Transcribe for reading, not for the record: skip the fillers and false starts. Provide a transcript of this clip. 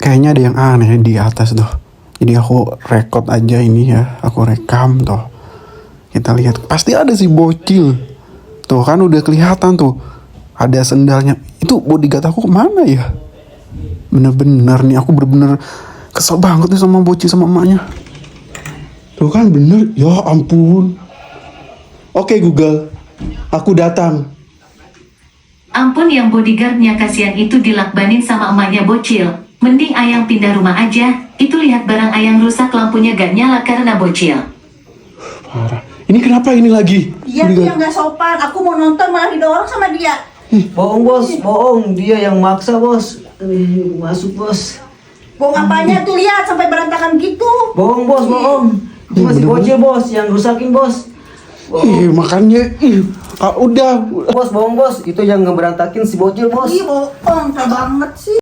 kayaknya ada yang aneh di atas tuh. Jadi aku rekod aja ini ya, aku rekam tuh. Kita lihat, pasti ada si bocil. Tuh kan udah kelihatan tuh, ada sendalnya. Itu bodyguard aku kemana ya? Bener-bener nih, aku bener-bener kesel banget nih sama bocil sama emaknya. Tuh kan bener, ya ampun. Oke Google, aku datang. Ampun yang bodyguardnya kasihan itu dilakbanin sama emaknya bocil. Mending ayang pindah rumah aja. Itu lihat barang ayang rusak, lampunya gak nyala karena bocil. Parah. Ini kenapa ini lagi? Iya dia nggak sopan. Aku mau nonton malah didorong sama dia. Bohong bos, bohong. Dia yang maksa bos. Masuk bos. Bohong apanya tuh, lihat sampai berantakan gitu. Bohong bos, bohong. Itu masih bocil bos, yang rusakin bos. Makanya, udah. Bos, bohong bos. Itu yang ngeberantakin si bocil bos. Ih bohong banget sih.